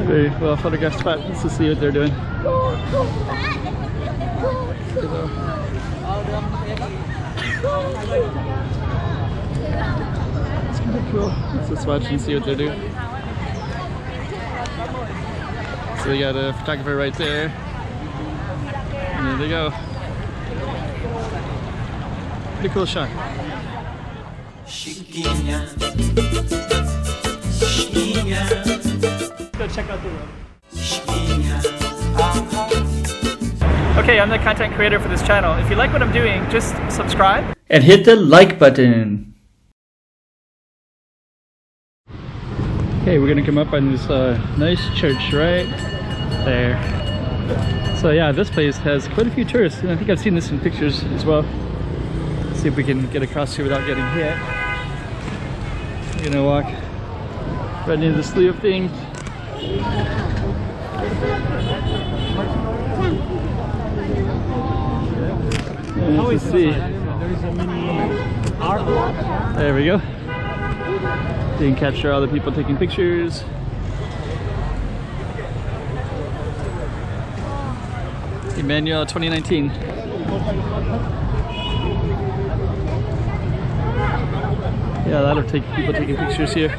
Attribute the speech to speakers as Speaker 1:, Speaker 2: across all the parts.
Speaker 1: Very well photographed spot. Let's just see what they're doing. It's kind of cool. Let's just watch and see what they're doing. So we got a photographer right there. And there they go. Pretty cool shot. Go check out the room. Okay, I'm the content creator for this channel. If you like what I'm doing, just subscribe and hit the like button. Okay, we're gonna come up on this nice church right there. So yeah, this place has quite a few tourists, and I think I've seen this in pictures as well. Let's see if we can get across here without getting hit. We're gonna walk right into the slew of things. Let's see. There we go. You can capture all the people taking pictures. Emmanuel 2019. Yeah, a lot of people taking pictures here.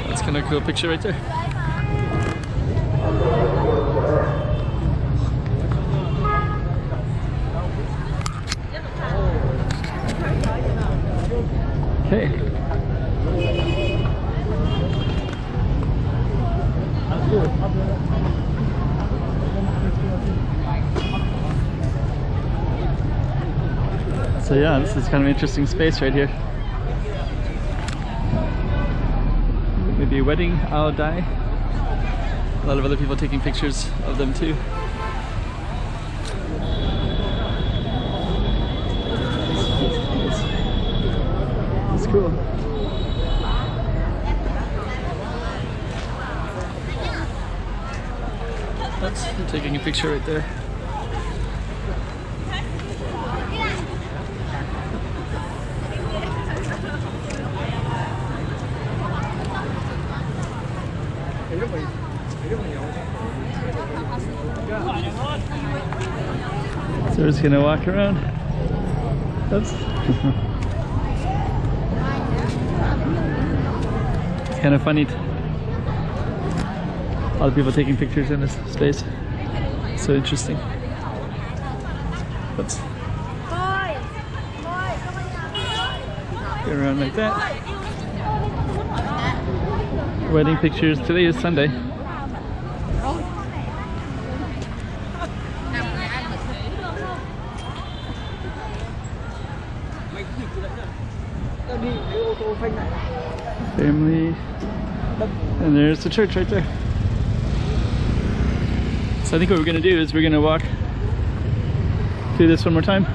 Speaker 1: That's kind of a cool picture right there. Okay. So yeah, this is kind of an interesting space right here. Maybe a wedding, I'll die. A lot of other people taking pictures of them too. It's cool. I'm taking a picture right there. So we're just gonna walk around. Oops. It's kind of funny. A lot of people taking pictures in this space. So interesting. Oops. Go around like that. Wedding pictures. Today is Sunday. Family. And there's the church right there. So I think what we're going to do is we're going to walk through this one more time.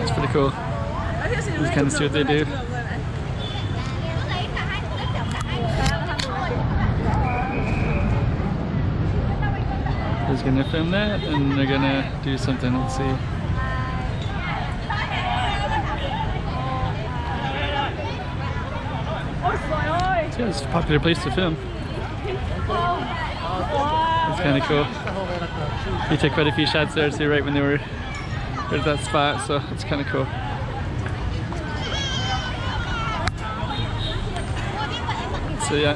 Speaker 1: It's pretty cool. Just kind of see what they do. He's gonna film that, and they're gonna do something. Let's see. Yeah, it's a popular place to film. It's kind of cool. He took quite a few shots there too, right when they were at that spot, so it's kind of cool. So yeah.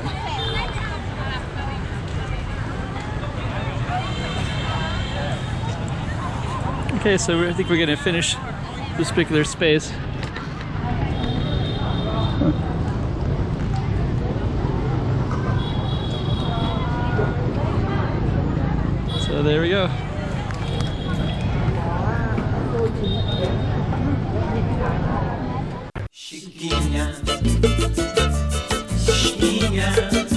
Speaker 1: Okay, so I think we're gonna finish this particular space. So there we go. Chiquinha, chiquinha.